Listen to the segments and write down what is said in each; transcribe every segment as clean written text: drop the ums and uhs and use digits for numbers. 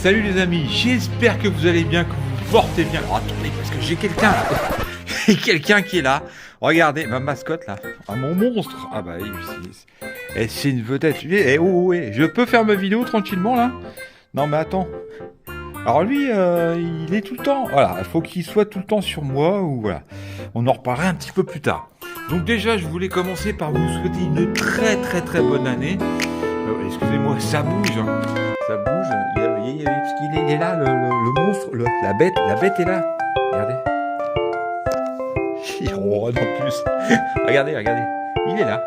Salut les amis, j'espère que vous allez bien, que vous vous portez bien. Alors attendez, parce que j'ai quelqu'un là. J'ai quelqu'un qui est là. Regardez, ma mascotte là. Ah, mon monstre. Ah bah oui, c'est une vedette. Eh, oh, ouais. Je peux faire ma vidéo tranquillement là? Non mais attends. Alors lui, il est tout le temps. Voilà, il faut qu'il soit tout le temps sur moi ou voilà. On en reparlera un petit peu plus tard. Donc déjà, je voulais commencer par vous souhaiter une très bonne année. Excusez-moi, ça bouge. Hein. Ça bouge. Parce qu'il est là, le monstre, la bête est là. Regardez. Il ronronne en plus. regardez, il est là.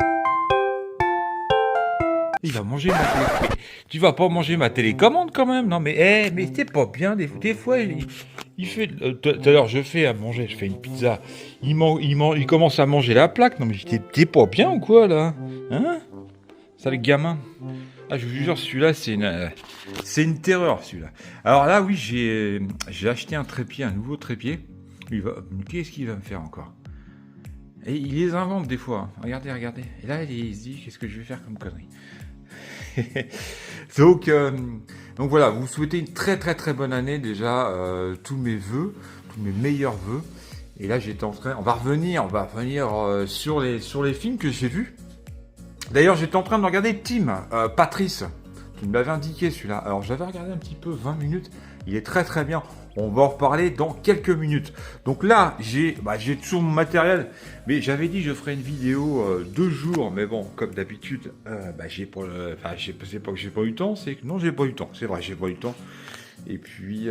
Il va manger ma télé. Mais tu vas pas manger ma télécommande quand même, non mais mais c'est pas bien. Des fois, il fait. Tout à l'heure, je fais à manger, je fais une pizza. Il commence à manger la plaque. Non mais t'es pas bien ou quoi là? Hein? Ça le gamin. Ah, je vous jure, celui-là, c'est une terreur, celui-là. Alors là, oui, j'ai acheté un trépied, un nouveau trépied. Qu'est-ce qu'il va me faire encore? Et il les invente des fois. Hein. Regardez. Et là, il se dit, qu'est-ce que je vais faire comme connerie? donc voilà, vous souhaitez une très bonne année déjà. Tous mes vœux, tous mes meilleurs vœux. Et là, j'étais en train... On va revenir sur les films que j'ai vus. D'ailleurs, j'étais en train de regarder Tim, Patrice, qui me l'avait indiqué celui-là. Alors, j'avais regardé un petit peu 20 minutes. Il est très bien. On va en reparler dans quelques minutes. Donc là, j'ai toujours mon matériel. Mais j'avais dit que je ferais une vidéo 2 jours. Mais bon, comme d'habitude, c'est pas que j'ai pas eu le temps. C'est que non, j'ai pas eu le temps. C'est vrai, j'ai pas eu le temps. Et puis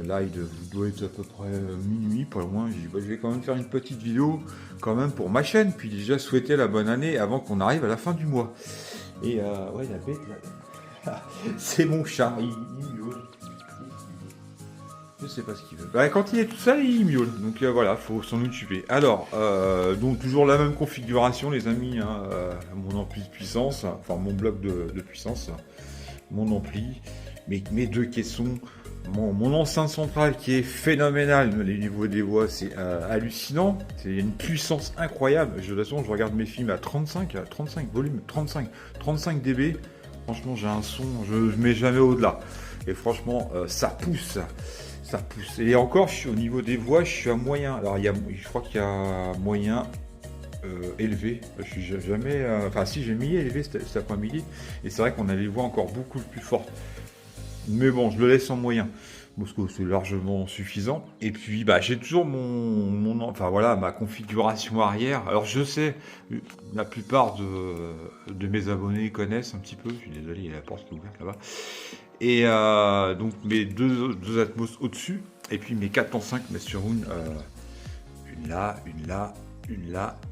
là, il doit être à peu près minuit, pas loin. Je vais quand même faire une petite vidéo quand même pour ma chaîne. Puis déjà souhaiter la bonne année avant qu'on arrive à la fin du mois. Et ouais, la bête là, c'est mon chat. Il miaule. Je sais pas ce qu'il veut. Bah, quand il est tout seul, il miaule. Donc voilà, faut s'en occuper. Alors, donc toujours la même configuration, les amis. Hein, mon ampli de puissance, enfin mon bloc de puissance, mon ampli. Mes 2 caissons, mon enceinte centrale qui est phénoménale, les niveaux des voix c'est hallucinant, c'est une puissance incroyable. De toute façon, je regarde mes films à 35 volume, 35 dB. Franchement, j'ai un son, je mets jamais au-delà. Et franchement, ça pousse. Et encore, au niveau des voix, je suis à moyen. Alors, je crois qu'il y a moyen. Élevé, je suis jamais. Enfin, si j'ai mis élevé cet après-midi, et c'est vrai qu'on a les voix encore beaucoup plus fortes. Mais bon, je le laisse en moyen, parce que c'est largement suffisant. Et puis, j'ai toujours ma configuration arrière. Alors, je sais, la plupart de mes abonnés connaissent un petit peu. Je suis désolé, il y a la porte qui est ouverte là-bas. Et donc, mes deux Atmos au-dessus, et puis mes 4.5, mais sur une là, une là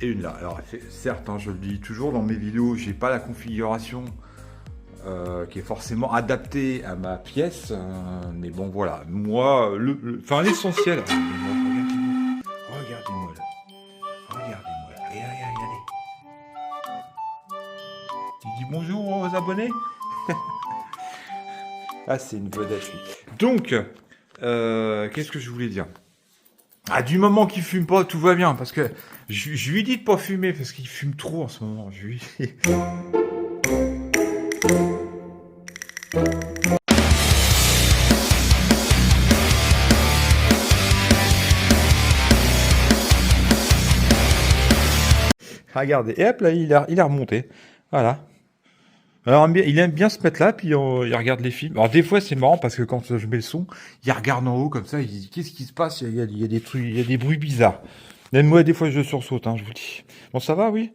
et une là. Alors, certes, hein, je le dis toujours dans mes vidéos, j'ai pas la configuration qui est forcément adaptée à ma pièce, mais bon, voilà. Moi, l'essentiel. Regardez-moi là. Regardez. Tu dis bonjour aux abonnés. Ah, c'est une vedette, lui. Donc, qu'est-ce que je voulais dire? Ah, du moment qu'il fume pas, tout va bien, parce que je lui dis de pas fumer, parce qu'il fume trop en ce moment. Je lui dis... Regardez, et hop là, il a remonté. Voilà. Alors, il aime bien se mettre là, puis il regarde les films. Alors, des fois, c'est marrant parce que quand je mets le son, il regarde en haut comme ça, il dit qu'est-ce qui se passe? Il y a des trucs, il y a des bruits bizarres. Même moi, des fois, je sursaute, hein, je vous dis. Bon, ça va, oui?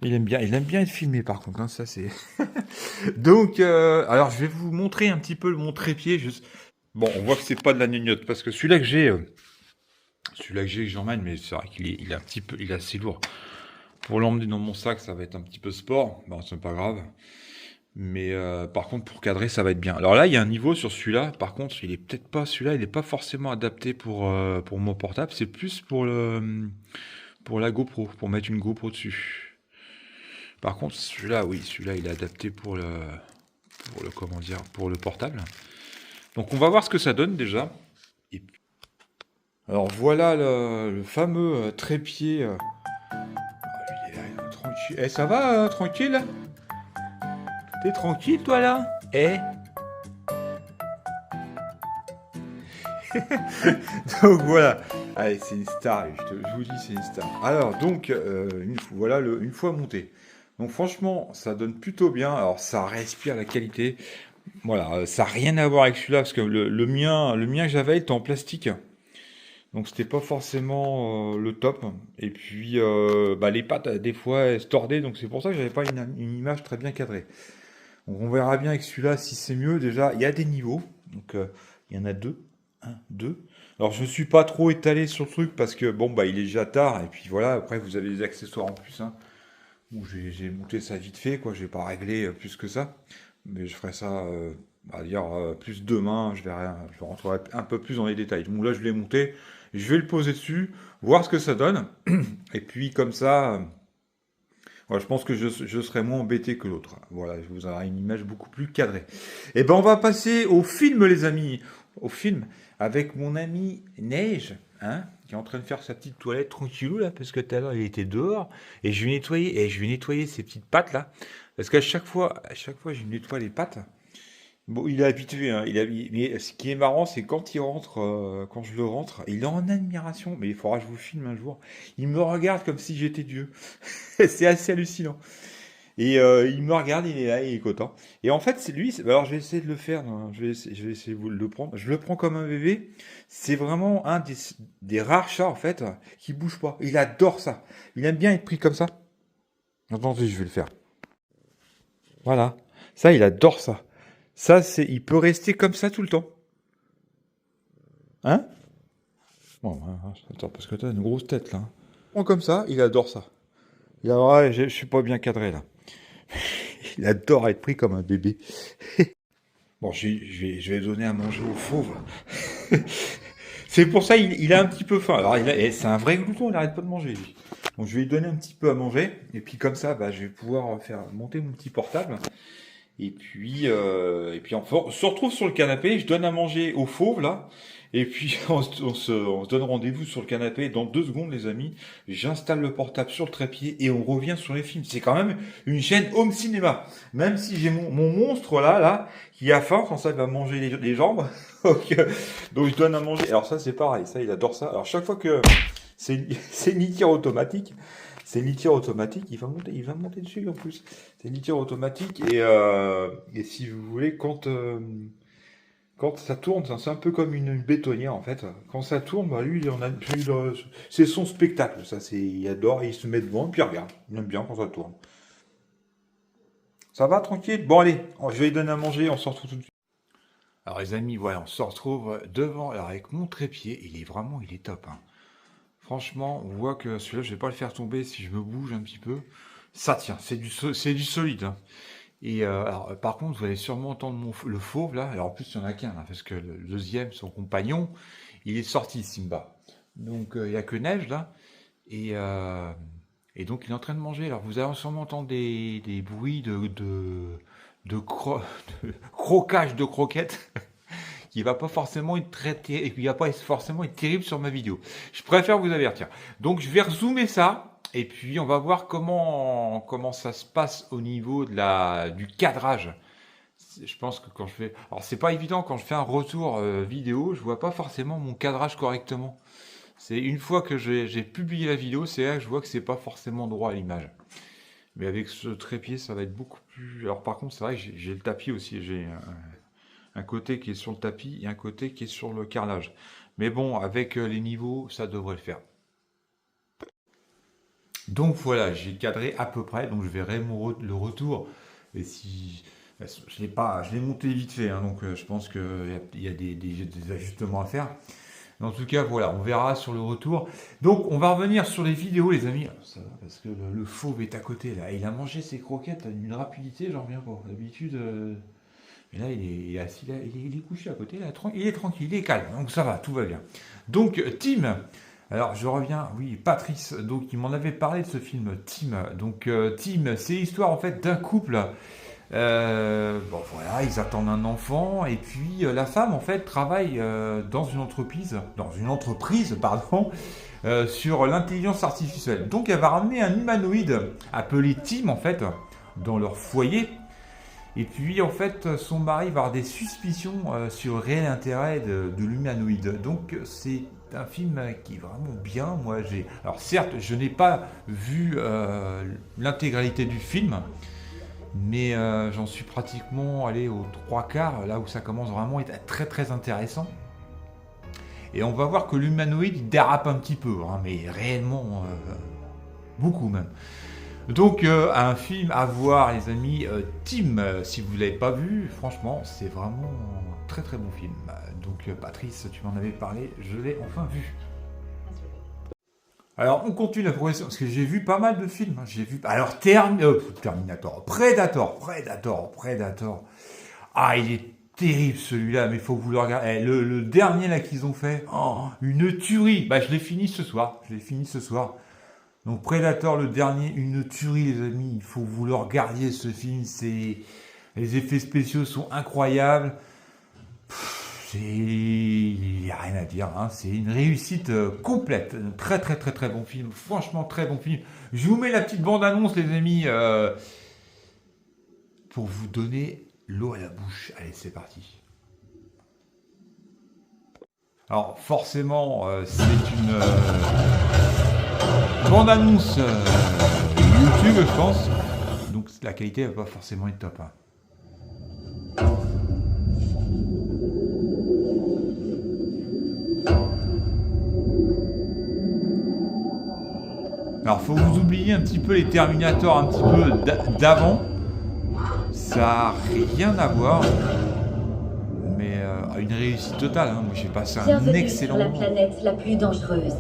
Il aime bien être filmé, par contre, hein, ça c'est. Donc, alors, je vais vous montrer un petit peu mon trépied. Bon, on voit que c'est pas de la gnognotte parce que celui-là que que j'emmène, mais c'est vrai qu'il est un petit peu, il est assez lourd. Pour l'emmener dans mon sac, ça va être un petit peu sport. Bon, c'est pas grave. Mais par contre, pour cadrer, ça va être bien. Alors là, il y a un niveau sur celui-là. Par contre, il n'est pas forcément adapté pour mon portable. C'est plus pour la GoPro, pour mettre une GoPro dessus. Par contre, celui-là, il est adapté pour le portable. Donc, on va voir ce que ça donne déjà. Alors voilà le fameux trépied. Il est là, tranquille. Eh, ça va, tranquille? T'es tranquille, toi, là? Eh? Donc voilà, allez, c'est une star, je vous dis, c'est une star. Alors, donc, voilà, une fois monté. Donc franchement, ça donne plutôt bien. Alors, ça respire la qualité. Voilà, ça n'a rien à voir avec celui-là, parce que le mien que j'avais était en plastique. Donc c'était pas forcément le top. Et puis les pattes, des fois, elles se tordaient, donc c'est pour ça que j'avais pas une image très bien cadrée. Donc on verra bien avec celui-là si c'est mieux. Déjà, il y a des niveaux. Donc il y en a deux. Un, deux. Alors je ne suis pas trop étalé sur le truc parce que bon il est déjà tard. Et puis voilà, après vous avez des accessoires en plus. Hein, où j'ai monté ça vite fait, quoi. J'ai pas réglé plus que ça. Mais je ferai ça plus demain. Je rentrerai un peu plus dans les détails. Donc là je l'ai monté. Je vais le poser dessus, voir ce que ça donne. Et puis comme ça, voilà, je pense que je serai moins embêté que l'autre. Voilà, je vous aurai une image beaucoup plus cadrée. Et ben on va passer au film, les amis. Au film avec mon ami Neige, hein, qui est en train de faire sa petite toilette tranquillou là, parce que tout à l'heure il était dehors. Et je vais nettoyer ses petites pattes là. Parce qu'à chaque fois, je lui nettoie les pattes. Bon, il est habitué, hein, mais ce qui est marrant, c'est quand il rentre, quand je le rentre, il est en admiration, mais il faudra que je vous filme un jour. Il me regarde comme si j'étais Dieu. C'est assez hallucinant. Et il me regarde, il est là, il est content. Et en fait, c'est lui, alors je vais essayer de le faire, hein, je vais essayer de vous le prendre. Je le prends comme un bébé. C'est vraiment un des rares chats, en fait, qui bouge pas. Il adore ça. Il aime bien être pris comme ça. Attendez, je vais le faire. Voilà. Ça, il adore ça. Ça, il peut rester comme ça tout le temps. Hein? Bon, attends, parce que t'as une grosse tête, là. Bon, comme ça, il adore ça. Je suis pas bien cadré, là. Il adore être pris comme un bébé. Bon, je vais donner à manger aux fauves. C'est pour ça il a un petit peu faim. Alors, c'est un vrai glouton, il n'arrête pas de manger, lui. Donc, je vais lui donner un petit peu à manger. Et puis, comme ça, je vais pouvoir faire monter mon petit portable. Et puis on se retrouve sur le canapé. Je donne à manger aux fauves, là. Et puis, on se donne rendez-vous sur le canapé. Dans 2 secondes, les amis, j'installe le portable sur le trépied et on revient sur les films. C'est quand même une chaîne home cinéma. Même si j'ai mon monstre là, qui a faim, quand ça, il va manger les jambes. Donc, je donne à manger. Alors ça, c'est pareil. Ça, il adore ça. Alors, chaque fois que c'est une litière automatique, il va monter dessus en plus. C'est une litière automatique et si vous voulez, quand ça tourne, c'est un peu comme une bétonnière en fait. Quand ça tourne, lui, c'est son spectacle. Ça, il adore, il se met devant et puis il regarde. Il aime bien quand ça tourne. Ça va, tranquille? Bon, allez, je vais lui donner à manger, on se retrouve tout de suite. Alors les amis, voilà, on se retrouve devant, alors avec mon trépied, il est top, hein. Franchement, on voit que celui-là, je vais pas le faire tomber si je me bouge un petit peu. Ça tient, c'est du solide, hein. Et alors, par contre, vous allez sûrement entendre le fauve là. Alors en plus, il n'y en a qu'un, là, parce que le deuxième, son compagnon, il est sorti, Simba. Donc il n'y a que Neige là. Et donc il est en train de manger. Alors vous allez sûrement entendre des bruits de croquage de croquettes. Qui va pas forcément être traité et qui va pas forcément être terrible sur ma vidéo. Je préfère vous avertir. Donc je vais rezoomer ça et puis on va voir comment ça se passe au niveau du cadrage. Je pense que quand je fais, alors c'est pas évident quand je fais un retour vidéo, je vois pas forcément mon cadrage correctement. C'est une fois que j'ai publié la vidéo, c'est là que je vois que c'est pas forcément droit à l'image. Mais avec ce trépied, ça va être beaucoup plus. Alors par contre, c'est vrai que j'ai le tapis aussi. J'ai un côté qui est sur le tapis et un côté qui est sur le carrelage. Mais bon, avec les niveaux, ça devrait le faire. Donc voilà, j'ai cadré à peu près, donc je verrai le retour. Et si je l'ai monté vite fait, hein, donc je pense qu'il y a des ajustements à faire. Mais en tout cas, voilà, on verra sur le retour. Donc on va revenir sur les vidéos, les amis. Ça va, parce que le fauve est à côté là. Il a mangé ses croquettes d'une rapidité, j'en reviens pas. D'habitude. Et là, il est assis là, il est couché à côté, là, il est tranquille, il est calme, donc ça va, tout va bien. Donc, Tim, alors je reviens, oui, Patrice, donc il m'en avait parlé de ce film, Tim. Donc, Tim, c'est l'histoire en fait d'un couple. Bon, voilà, ils attendent un enfant, et puis la femme en fait travaille dans une entreprise, pardon, sur l'intelligence artificielle. Donc, elle va ramener un humanoïde appelé Tim en fait dans leur foyer. Et puis en fait, son mari va avoir des suspicions sur le réel intérêt de l'humanoïde. Donc c'est un film qui est vraiment bien. Moi, alors certes, je n'ai pas vu l'intégralité du film, mais j'en suis pratiquement allé aux 3/4, là où ça commence vraiment à être très très intéressant. Et on va voir que l'humanoïde il dérape un petit peu, hein, mais réellement beaucoup même. Donc un film à voir les amis, Tim, si vous ne l'avez pas vu, franchement c'est vraiment un très très bon film. Donc Patrice, tu m'en avais parlé, je l'ai enfin vu. Alors on continue la progression, parce que j'ai vu pas mal de films, hein. J'ai vu, alors Terminator, Predator. Ah il est terrible celui-là, mais il faut que vous le regardiez. Le dernier là qu'ils ont fait, une tuerie. Bah je l'ai fini ce soir, Donc Predator, le dernier, une tuerie les amis, il faut que vous le regardiez ce film, les effets spéciaux sont incroyables, il n'y a rien à dire, hein. C'est une réussite complète, un très très très très bon film, franchement très bon film. Je vous mets la petite bande-annonce les amis, pour vous donner l'eau à la bouche. Allez c'est parti. Alors forcément c'est une bande-annonce YouTube je pense, donc la qualité va pas forcément être top, hein. Alors faut vous oublier un petit peu les Terminator un petit peu d'avant, ça n'a rien à voir, mais une réussite totale, hein. Moi j'ai passé un excellent moment. La planète la plus dangereuse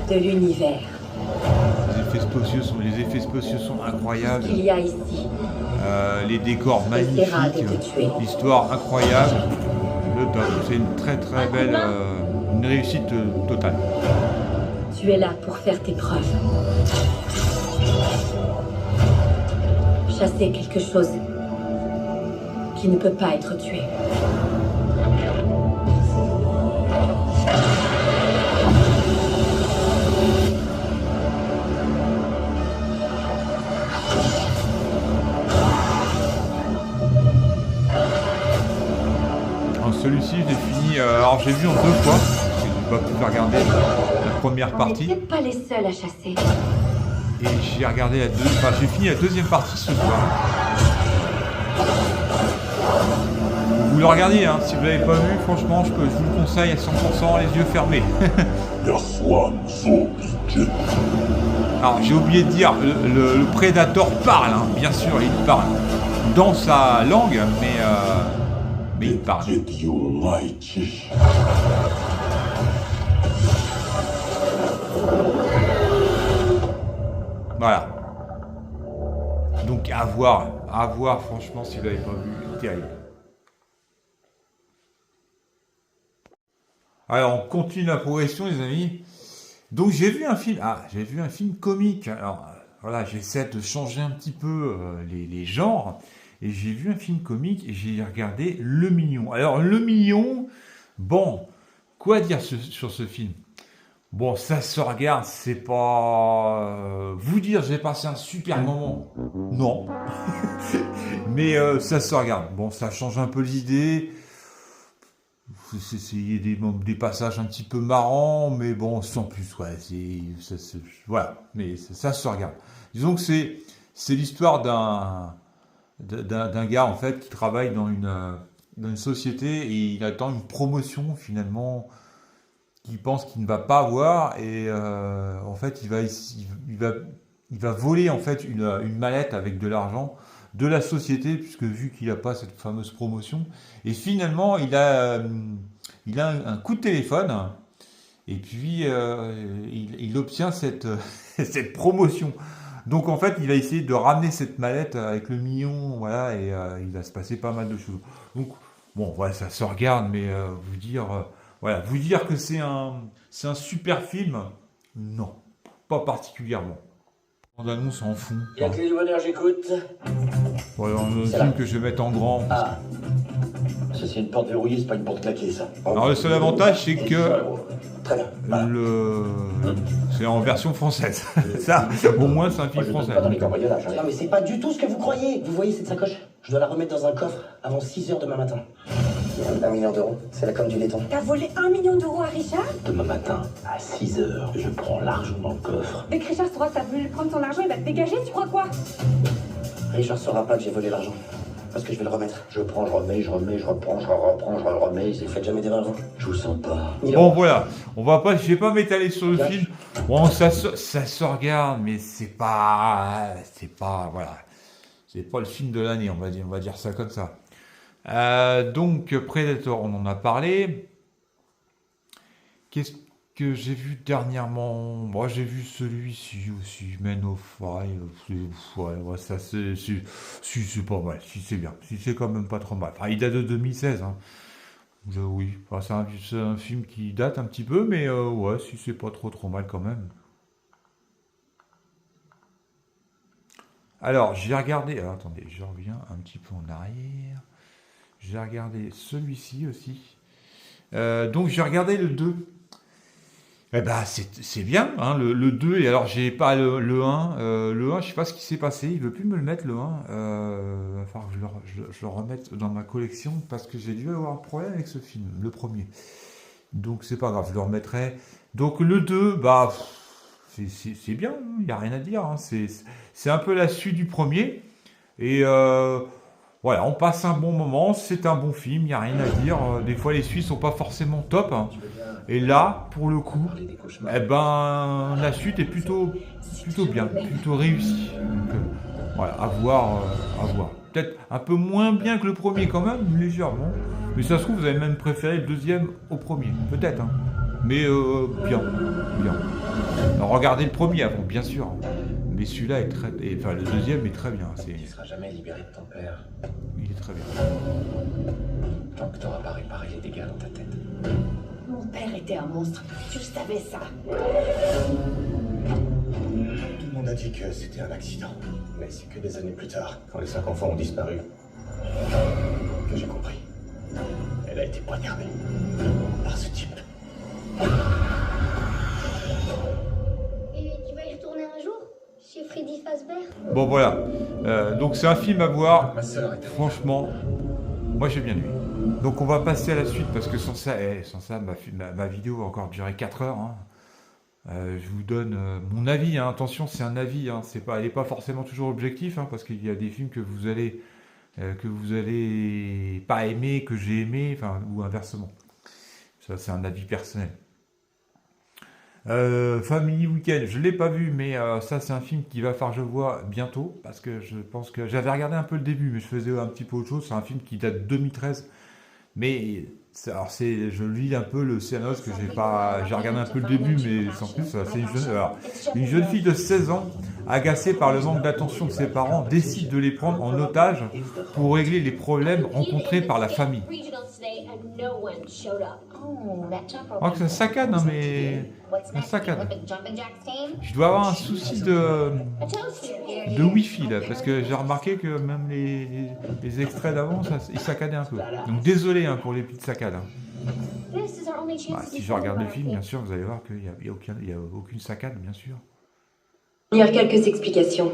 de l'univers. Les effets spéciaux sont incroyables. Il y a ici. Les décors magnifiques, l'histoire incroyable, le top. C'est une très très belle, une réussite totale. Tu es là pour faire tes preuves. Chasser quelque chose qui ne peut pas être tué. Celui-ci, j'ai fini. Alors, j'ai vu en 2 fois, parce que j'ai pas pu regarder la première partie. On n'est pas les seuls à chasser. Et j'ai regardé j'ai fini la deuxième partie ce soir. Vous le regardiez, hein, si vous l'avez pas vu, franchement, je vous le conseille à 100%, les yeux fermés. Alors, j'ai oublié de dire, le Predator parle, hein, bien sûr, il parle. Dans sa langue, mais il parle. Voilà. Donc à voir, franchement, si vous l'avez pas vu, terrible. Alors on continue la progression les amis. Donc j'ai vu un film comique. Alors voilà, j'essaie de changer un petit peu les genres. Et j'ai vu un film comique et j'ai regardé Le Mignon. Alors Le Mignon, bon, quoi dire sur ce film? Bon, ça se regarde, c'est pas... vous dire, j'ai passé un super moment. Non. Mais ça se regarde. Bon, ça change un peu l'idée. Il y a des passages un petit peu marrants, mais bon, sans plus, ouais. Voilà, mais ça se regarde. Disons que c'est l'histoire d'un gars, en fait, qui travaille dans une société et il attend une promotion, finalement, qu'il pense qu'il ne va pas avoir, et en fait il va voler en fait une mallette avec de l'argent de la société, puisque vu qu'il n'a pas cette fameuse promotion, et finalement il a un coup de téléphone et puis il obtient cette promotion. Donc en fait il va essayer de ramener cette mallette avec le Mignon, voilà, et il va se passer pas mal de choses. Donc bon voilà, ça se regarde, mais vous dire que c'est un super film, non, pas particulièrement. On s'en fout. Il y a que les du bonheur, j'écoute. Voilà, un film que je vais mettre en grand. Ah, ce Ça, c'est une porte verrouillée, c'est pas une porte claquée, ça. Alors le seul avantage, c'est que Très bien. Voilà. c'est en version française. Ça, au moins, c'est un film Moi, je donne français. pas dans les cambriolages. Non mais c'est pas du tout ce que vous croyez. Vous voyez cette sacoche? Je dois la remettre dans un coffre avant 6 h demain matin. 1 million d'euros, c'est la com du laiton. T'as volé 1 million d'euros à Richard? Demain matin, à 6 h, je prends l'argent dans le coffre. Dès que Richard saura que t'as voulu prendre son argent, il va te dégager, tu crois quoi? Richard saura pas que j'ai volé l'argent. Parce que je vais le remettre. Je prends, je remets, je remets, je reprends, je reprends, je le remets. Vous faites jamais d'erreur, hein? Je vous sens pas. Bon, voilà. Je vais pas m'étaler sur le film. Bon, ça se regarde, mais c'est pas, voilà. C'est pas le film de l'année, on va dire ça comme ça. Donc, Predator, on en a parlé. Qu'est-ce que j'ai vu dernièrement? Moi, j'ai vu celui-ci aussi, Men of Fire. Ouais, ça c'est pas mal, si c'est bien. Si c'est quand même pas trop mal. Enfin, il date de 2016, hein. Oui, enfin, c'est un film qui date un petit peu, mais ouais, si c'est pas trop mal quand même. Alors, j'ai regardé... Alors, attendez, je reviens un petit peu en arrière. J'ai regardé celui-ci aussi. Donc, j'ai regardé le 2. Eh ben, c'est bien, hein, le 2. Et alors, j'ai pas le 1. Le 1, je sais pas ce qui s'est passé. Il veut plus me le mettre, le 1. Il va falloir que je le remette dans ma collection parce que j'ai dû avoir un problème avec ce film, le premier. Donc, c'est pas grave, je le remettrai. Donc, le 2, bah... C'est bien, il n'y a rien à dire. Hein. C'est un peu la suite du premier. Et voilà, on passe un bon moment. C'est un bon film, il n'y a rien à dire. Des fois, les suites sont pas forcément top. Hein. Et là, pour le coup, eh ben, la suite est plutôt bien, plutôt réussie. Donc, voilà, à voir. Peut-être un peu moins bien que le premier quand même, légèrement. Mais ça se trouve, vous avez même préféré le deuxième au premier. Peut-être, hein. Mais bien. Alors, regardez le premier avant, bien sûr. Mais celui-là est très... Enfin, le deuxième est très bien. Tu ne seras jamais libéré de ton père. Il est très bien. Tant que tu n'auras pas réparé les dégâts dans ta tête. Mon père était un monstre. Tu savais ça. Tout le monde a dit que c'était un accident. Mais c'est que des années plus tard, quand les 5 enfants ont disparu, que j'ai compris. Elle a été poignardée par ce type. Et tu vas y retourner un jour? Chez Freddy Fazbear? Bon, voilà. Donc, c'est un film à voir. Ma sœur était... Franchement, moi, j'ai bien aimé. Donc, on va passer à la suite parce que sans ça ma vidéo va encore durer 4 heures. Hein. Je vous donne mon avis. Hein. Attention, c'est un avis. Hein. Elle n'est pas forcément toujours objectif hein, parce qu'il y a des films que vous allez pas aimer, que j'ai aimé, enfin, ou inversement. Ça, c'est un avis personnel. Family Weekend, je ne l'ai pas vu, mais ça c'est un film qui va falloir que je vois bientôt, parce que je pense que j'avais regardé un peu le début, mais je faisais un petit peu autre chose. C'est un film qui date de 2013, mais je lis un peu le scénario, que j'ai regardé un peu le début, mais sans plus. C'est une jeune fille de 16 ans, agacée par le manque d'attention de ses parents, décide de les prendre en otage pour régler les problèmes rencontrés par la famille. Oh, que ça saccade, hein, mais ça saccade. Je dois avoir un souci de Wi-Fi là, parce que j'ai remarqué que même les extraits d'avant, ils saccadaient un peu. Donc désolé hein, pour les petites saccades. Hein. Si je regarde le film, bien sûr, vous allez voir qu'il n'y a aucune saccade, bien sûr. Il y a quelques explications.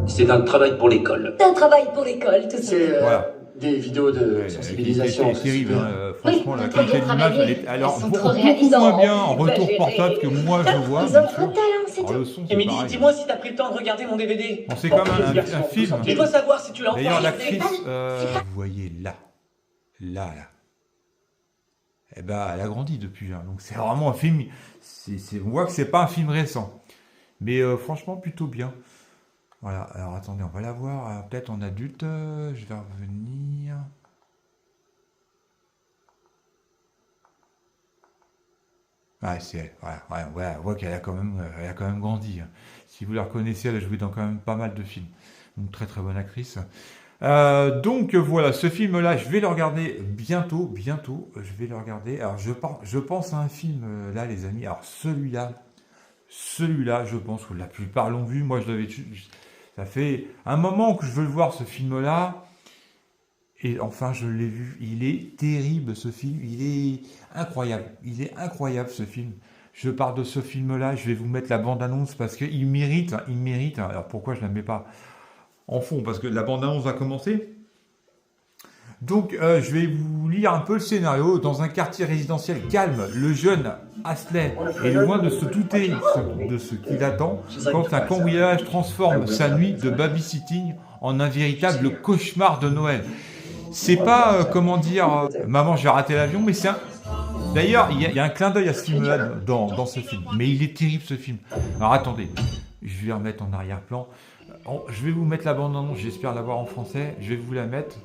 C'est un travail pour l'école. C'est un travail pour l'école, tout ça. C'est Voilà. des vidéos de sensibilisation. C'est terrible, hein. Franchement, la qualité d'image, elle est alors Ils sont beaucoup trop réalisants, moins bien en retour exagérés. portable que moi je vois. Ils bien ont sûr. trop de talent, c'est Alors, tout. le son, c'est Émilie, pareil. dis-moi si t'as pris le temps de regarder mon DVD. Bon, c'est quand même un film. Je dois savoir si tu l'as enfin D'ailleurs, regardé. l'actrice, vous voyez là, eh ben, elle a grandi depuis. Hein. Donc, c'est vraiment un film. On voit que c'est pas un film récent, mais franchement, plutôt bien. Voilà. Alors, attendez, on va la voir. Peut-être en adulte. Je vais revenir. Ouais, c'est elle. Voilà, on voit qu'elle a quand même grandi. Hein. Si vous la reconnaissez, elle a joué dans quand même pas mal de films. Donc, très très bonne actrice. Donc voilà, ce film-là, je vais le regarder bientôt. Je vais le regarder. Alors je pense à un film là, les amis. Alors celui-là, je pense que la plupart l'ont vu. Moi, Ça fait un moment que je veux le voir, ce film-là. Et enfin, je l'ai vu. Il est terrible, ce film. Il est incroyable. Il est incroyable, ce film. Je pars de ce film-là. Je vais vous mettre la bande-annonce parce qu'il mérite. Il mérite. Alors, pourquoi je ne la mets pas en fond? Parce que la bande-annonce va commencer. Donc, je vais vous lire un peu le scénario. Dans un quartier résidentiel calme, le jeune Ashley est loin de se douter de ce qu'il attend quand un cambriolage transforme sa nuit de babysitting en un véritable cauchemar de Noël. C'est pas, comment dire, maman j'ai raté l'avion, mais c'est un... D'ailleurs, il y a un clin d'œil à ce film-là dans ce film. Mais il est terrible, ce film. Alors, attendez. Je vais remettre en arrière-plan. Je vais vous mettre la bande-annonce, j'espère l'avoir en français. Je vais vous la mettre.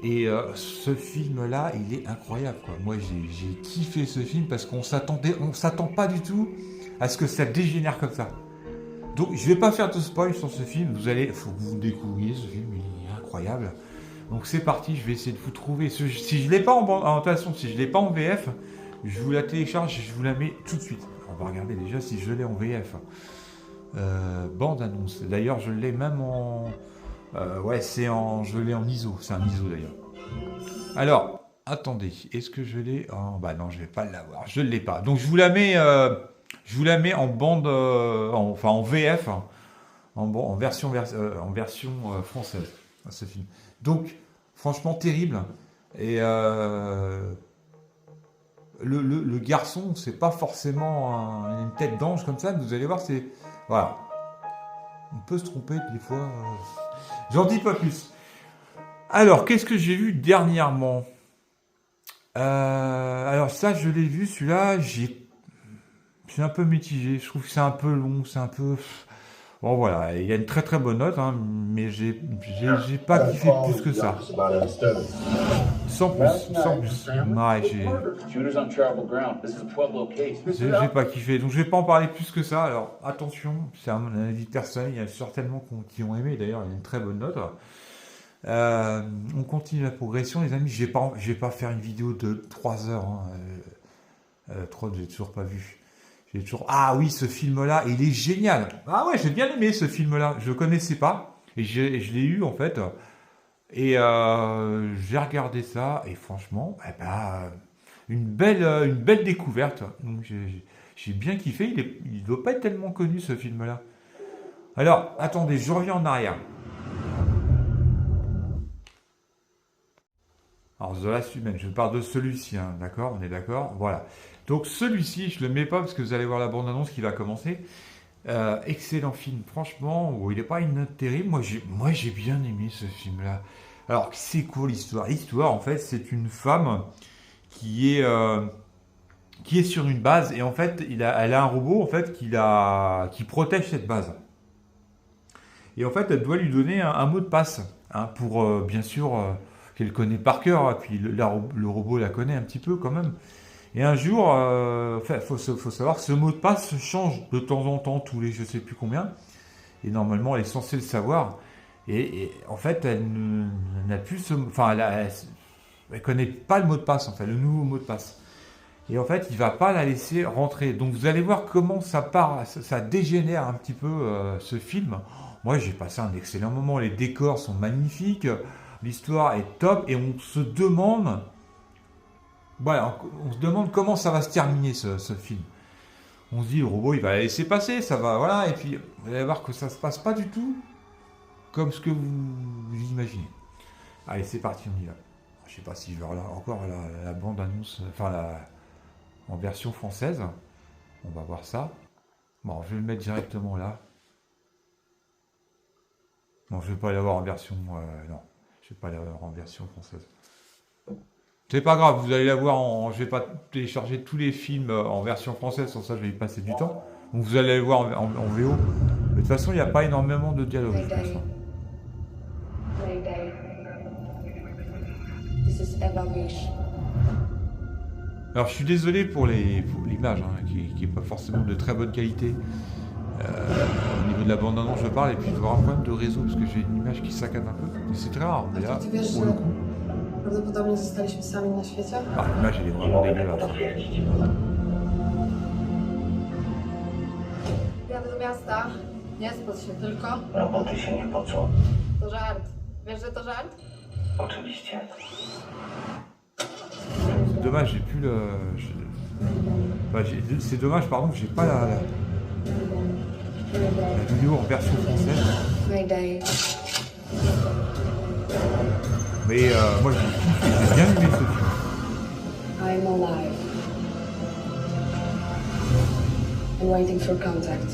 Et ce film-là, il est incroyable, quoi. Moi, j'ai kiffé ce film parce qu'on s'attend pas du tout à ce que ça dégénère comme ça. Donc, je vais pas faire de spoil sur ce film. Faut que vous découvriez ce film, il est incroyable. Donc, c'est parti. Je vais essayer de vous trouver. Si je l'ai pas en toute façon, si je l'ai pas en VF, je vous la télécharge et je vous la mets tout de suite. On va regarder déjà si je l'ai en VF. Bande annonce. D'ailleurs, je l'ai même en. Ouais, je l'ai en ISO, c'est un ISO d'ailleurs. Alors, attendez, est-ce que je l'ai bah non, je vais pas l'avoir, je ne l'ai pas. Donc je vous la mets en bande, en VF, en version française, ce film. Donc, franchement terrible. Et le garçon, c'est pas forcément une tête d'ange comme ça, mais vous allez voir, c'est voilà. On peut se tromper des fois. J'en dis pas plus. Alors, qu'est-ce que j'ai vu dernièrement? Alors ça, je l'ai vu, celui-là, c'est un peu mitigé. Je trouve que c'est un peu long, c'est un peu... Bon, voilà, il y a une très très bonne note, hein, mais j'ai pas kiffé plus que ça. Sans plus. Ouais, j'ai pas kiffé, donc je vais pas en parler plus que ça. Alors, attention, c'est un avis personnel, il y a certainement qui ont aimé, d'ailleurs, il y a une très bonne note. On continue la progression, les amis. Je vais pas faire une vidéo de 3 heures. Hein. 3, j'ai toujours pas vu. Ah oui, ce film-là, il est génial. Ah ouais, j'ai bien aimé ce film-là. Je connaissais pas et je l'ai eu en fait. Et j'ai regardé ça et franchement, une belle découverte. Donc j'ai bien kiffé. Il doit pas être tellement connu ce film-là. Alors, attendez, je reviens en arrière. Alors, The Last Human, je parle de celui-ci, hein, d'accord? On est d'accord? Voilà. Donc, celui-ci, je le mets pas parce que vous allez voir la bande-annonce qui va commencer. Excellent film, franchement. Il n'est pas une note terrible. Moi, j'ai bien aimé ce film-là. Alors, c'est quoi l'histoire? L'histoire, en fait, c'est une femme qui est sur une base et en fait, elle a un robot en fait qui protège cette base. Et en fait, elle doit lui donner un mot de passe, hein, pour bien sûr qu'elle connaît par cœur. Et puis le robot la connaît un petit peu quand même. Et un jour, faut savoir que ce mot de passe change de temps en temps, tous les je sais plus combien. Et normalement, elle est censée le savoir. Et en fait, elle n'a plus elle connaît pas le mot de passe, en fait, le nouveau mot de passe. Et en fait, il va pas la laisser rentrer. Donc, vous allez voir comment ça dégénère un petit peu ce film. Moi, j'ai passé un excellent moment. Les décors sont magnifiques, l'histoire est top, et on se demande comment ça va se terminer ce film. On se dit, le robot, il va la laisser passer, ça va, voilà. Et puis, vous allez voir que ça se passe pas du tout comme ce que vous imaginez. Allez, c'est parti, on y va. Je sais pas si je vais encore la bande-annonce, en version française. On va voir ça. Bon, je vais le mettre directement là. Non, je vais pas l'avoir en version... non, je vais pas l'avoir en version française. C'est pas grave, vous allez l'avoir je vais pas télécharger tous les films en version française, sans ça je vais y passer du temps. Donc vous allez le voir en VO. De toute façon, il n'y a pas énormément de dialogue, je pense. Alors je suis désolé pour l'image, hein, qui est pas forcément de très bonne qualité. Au niveau de la bande-annonce, je parle, et puis je vais avoir un problème de réseau parce que j'ai une image qui saccade un peu. Et c'est très rare, mais là, pour le coup. L'image elle est vraiment dégueulasse. Bienvenue miasta. Nie spocz się tylko. Roboty się nie pocą. To żart. Wiesz, że to żart? Oczywiście. C'est dommage, j'ai plus le... Enfin, c'est dommage, pardon, que j'ai pas la vidéo en version française. Mayday. Mais moi j'ai kiffé, j'ai bien aimé ce film. I'm alive. I'm waiting for contact.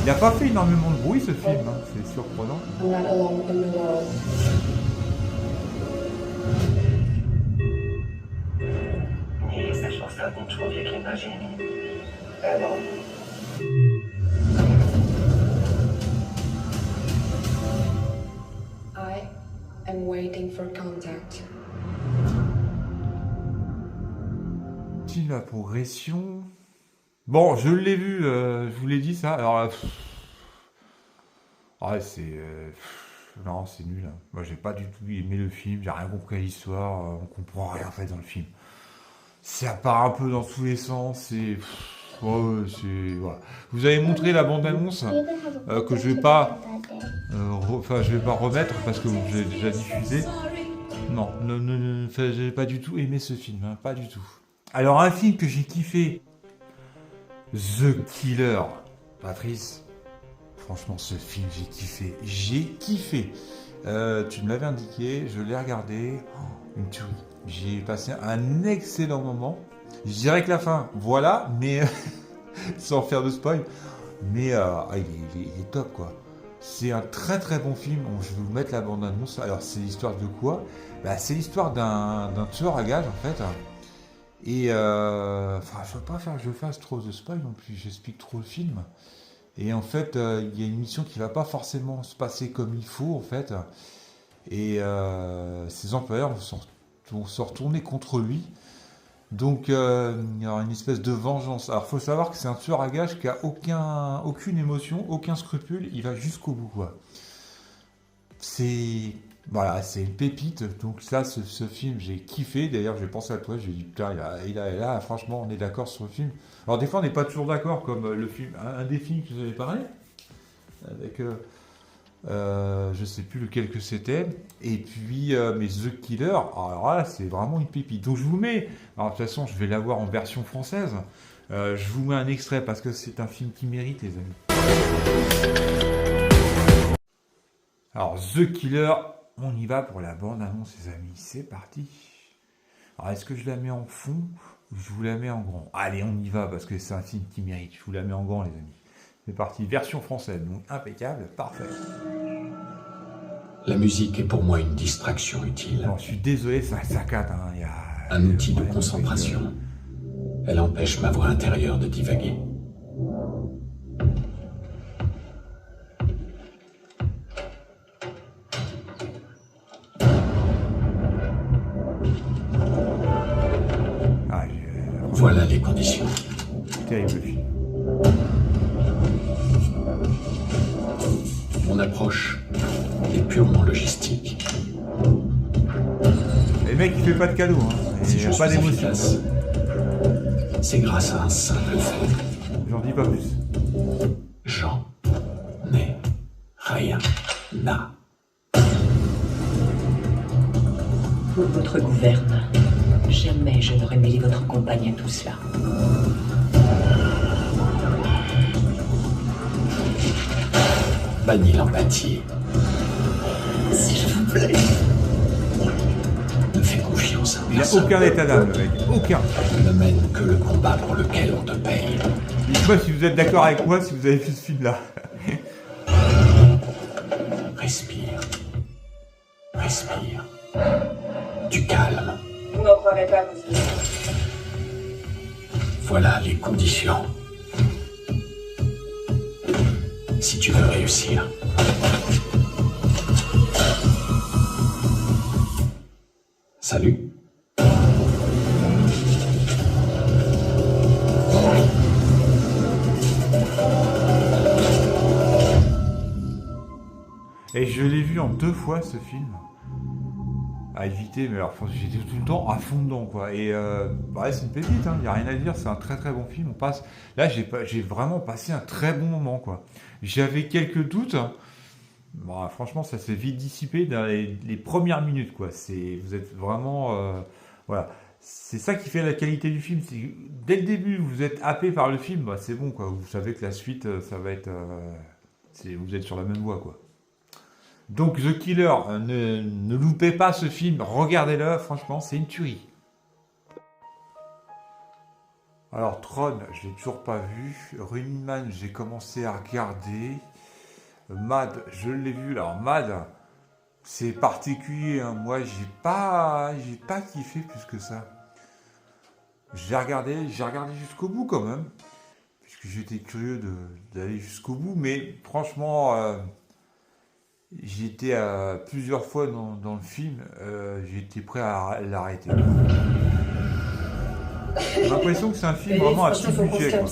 Il n'a pas fait énormément de bruit ce film, hein. C'est surprenant. I'm not alone in the world. Nie jesteś ostatnim człowiekiem na Ziemi. Elo. I am waiting for contact. La progression. Bon, je l'ai vu, je vous l'ai dit ça. Alors, ouais, c'est. Non, c'est nul. Hein. Moi, j'ai pas du tout aimé le film. J'ai rien compris à l'histoire. On comprend rien en fait dans le film. Ça part un peu dans tous les sens. C'est. Ouais, c'est. Voilà. Vous avez montré la bande-annonce que je vais pas. Enfin, je vais pas remettre parce que j'ai déjà diffusé. Non, j'ai pas du tout aimé ce film. Hein, pas du tout. Alors, un film que j'ai kiffé, The Killer. Patrice, franchement, ce film, j'ai kiffé. J'ai kiffé. Tu me l'avais indiqué, je l'ai regardé. Oh, une tuerie. J'ai passé un excellent moment. Je dirais que la fin, voilà, mais sans faire de spoil. Mais il est top, quoi. C'est un très très bon film. Bon, je vais vous mettre la bande-annonce. Alors, c'est l'histoire de quoi? C'est l'histoire d'un tueur à gages, en fait. Et enfin, je veux pas faire que je fasse trop de spoil non plus, j'explique trop le film. Et en fait, il y a une mission qui va pas forcément se passer comme il faut, en fait. Et ses employeurs vont se retourner contre lui. Donc, il y aura une espèce de vengeance. Alors, il faut savoir que c'est un tueur à gages qui a aucune émotion, aucun scrupule. Il va jusqu'au bout, quoi. Voilà, c'est une pépite. Donc ça, ce film, j'ai kiffé. D'ailleurs, j'ai pensé à toi. J'ai dit, putain, là, franchement, on est d'accord sur le film. Alors des fois, on n'est pas toujours d'accord, comme le film, un des films que vous avez parlé, avec, je sais plus lequel que c'était. Et puis, mais The Killer, alors là, c'est vraiment une pépite. Donc je vous mets, alors de toute façon, je vais l'avoir en version française. Je vous mets un extrait parce que c'est un film qui mérite, les amis. Alors, The Killer, on y va pour la bande-annonce, les amis. C'est parti. Alors, est-ce que je la mets en fond ou je vous la mets en grand? Allez, on y va parce que c'est un film qui mérite. Je vous la mets en grand, les amis. C'est parti. Version française, donc impeccable, parfait. La musique est pour moi une distraction utile. Bon, je suis désolé, ça saccade. Hein. Un outil de concentration. Elle empêche ma voix intérieure de divaguer. Voilà les conditions. Terrible film. Mon approche est purement logistique. Les mecs, il fait pas de cadeaux, hein. Si je pas suis d'émotion. efficace, c'est grâce à un simple fait. J'en dis pas plus. J'en ai rien à. Pour votre gouverne, jamais je n'aurais mêlé votre compagne à tout cela. Bannis l'empathie. S'il vous plaît. Ne fais confiance à Il n'a personne. aucun état d'âme, le mec. Aucun. Ne mène que le combat pour lequel on te paye. Dites-moi si vous êtes d'accord avec moi, si vous avez vu ce film-là. Respire. Respire. Du calme. Vous n'en croirez pas, monsieur. Voilà les conditions. Si tu veux réussir. Salut. Et je l'ai vu en 2 fois, ce film. à éviter, mais alors j'étais tout le temps à fond dedans, quoi. Et ouais, c'est une pépite, hein, y a rien à dire, c'est un très très bon film. On passe, là j'ai vraiment passé un très bon moment, quoi. J'avais quelques doutes. Bon, franchement, ça s'est vite dissipé dans les premières minutes, quoi. Vous êtes vraiment, voilà. C'est ça qui fait la qualité du film. Dès le début, vous êtes happé par le film, bah, c'est bon, quoi. Vous savez que la suite, ça va être, vous êtes sur la même voie, quoi. Donc The Killer, ne loupez pas ce film, regardez-le, franchement, c'est une tuerie. Alors Tron, je l'ai toujours pas vu. Running Man, j'ai commencé à regarder. Mad, je l'ai vu. Alors Mad, c'est particulier, hein. Moi j'ai pas kiffé plus que ça. J'ai regardé jusqu'au bout quand même, puisque j'étais curieux d'aller jusqu'au bout, mais franchement, j'étais plusieurs fois dans le film, j'étais prêt à l'arrêter. J'ai l'impression que c'est un film vraiment à petit budget, quoi.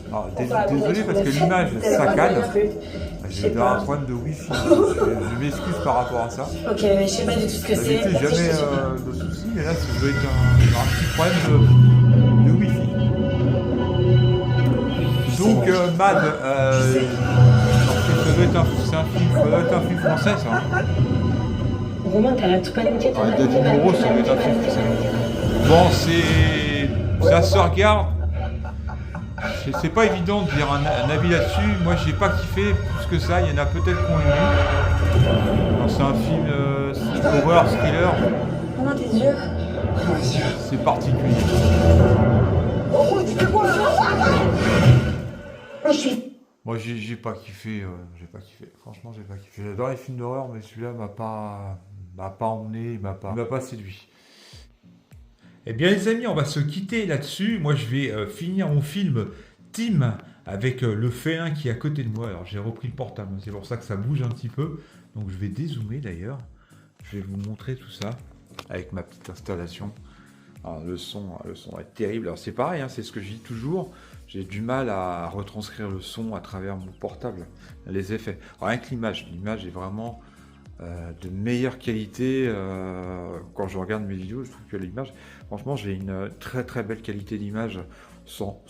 Alors, désolé parce que l'image saccade. J'ai un problème de wifi. Je m'excuse par rapport à ça. Ok, mais je sais pas du tout ce que c'est. Jamais de soucis, mais là, ça doit être un petit problème de wifi. Donc, Mad, ça doit être un film français, ça. Hein. Romain, t'as tout paniqué. David Moreau, ça doit être un film français. Bon, ça se regarde. C'est pas évident de dire un avis là-dessus. Moi, j'ai pas kiffé plus que ça. Il y en a peut-être qui ont aimé. C'est un film horreur, thriller. Comment tes yeux? C'est particulier. Moi, j'ai pas kiffé. Franchement, j'ai pas kiffé. J'adore les films d'horreur, mais celui-là m'a pas emmené, il m'a pas séduit. Eh bien les amis, on va se quitter là-dessus. Moi je vais finir mon film Tim avec le félin qui est à côté de moi. Alors j'ai repris le portable, c'est pour ça que ça bouge un petit peu. Donc je vais dézoomer d'ailleurs. Je vais vous montrer tout ça avec ma petite installation. Alors, le son va être terrible. Alors c'est pareil, hein, c'est ce que je dis toujours. J'ai du mal à retranscrire le son à travers mon portable, les effets. Alors, rien que l'image est vraiment de meilleure qualité. Quand je regarde mes vidéos, je trouve que l'image, franchement, j'ai une très très belle qualité d'image sans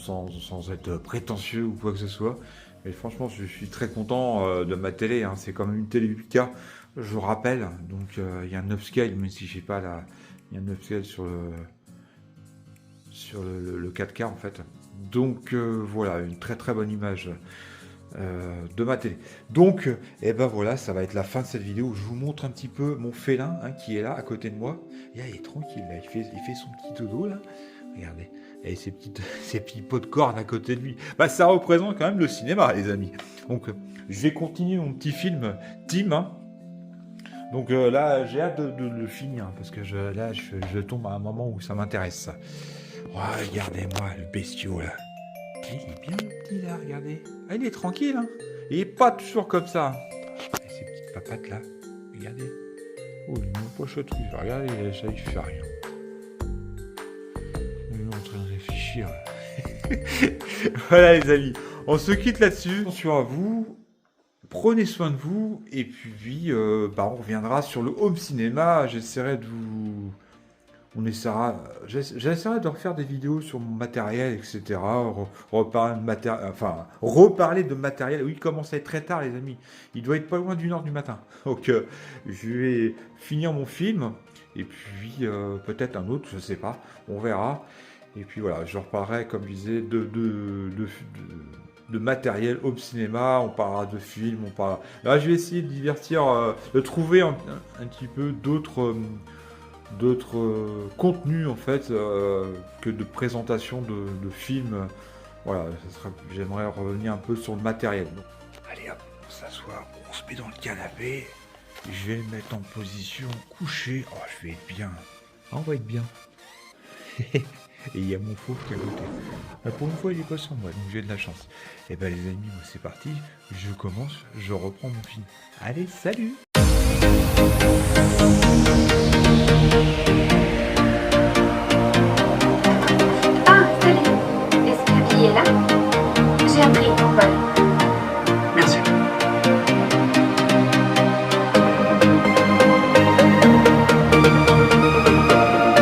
être prétentieux ou quoi que ce soit. Mais franchement, je suis très content de ma télé. Hein. C'est quand même une télé 8K, je rappelle. Donc il y a un upscale, même si je sais pas là, il y a un upscale sur le 4K en fait. Donc voilà, une très très bonne image de ma télé. Donc, et ben voilà, ça va être la fin de cette vidéo où je vous montre un petit peu mon félin hein, qui est là à côté de moi. Et là, il est tranquille, là. Il fait son petit dodo là. Regardez, et ses petits pots de corne à côté de lui. Bah, ça représente quand même le cinéma, les amis. Donc, je vais continuer mon petit film Tim. Hein. Donc là, j'ai hâte de le finir parce que je tombe à un moment où ça m'intéresse. Oh, regardez-moi le bestiau là. Il est bien le petit là, regardez. Ah, il est tranquille, hein. Il est pas toujours comme ça. Et ces petites papates là, regardez. Oh, il m'a pas chatouille. Regardez, ça il fait rien. Il est en train de réfléchir. Voilà les amis, on se quitte là-dessus. Attention à vous. Prenez soin de vous. Et puis, on reviendra sur le home cinéma. J'essaierai de vous... J'essaierai de refaire des vidéos sur mon matériel, etc. Reparler de matériel. Oui, il commence à être très tard, les amis. Il doit être pas loin d'1h du matin. Donc, je vais finir mon film. Et puis, peut-être un autre, je sais pas. On verra. Et puis voilà, je reparlerai, comme je disais, de matériel home cinéma. On parlera de films. Là, je vais essayer de divertir, de trouver un petit peu d'autres contenus en fait que de présentation de films. Voilà, j'aimerais revenir un peu sur le matériel. Donc, allez hop, on s'assoit, on se met dans le canapé. Je vais me mettre en position couchée. Oh, je vais être bien. Ah, on va être bien. Et il y a mon fauve qui est à côté. Pour une fois, il est pas sur moi, donc j'ai de la chance. Et ben les amis, moi c'est parti. Je commence, je reprends mon film. Allez, salut!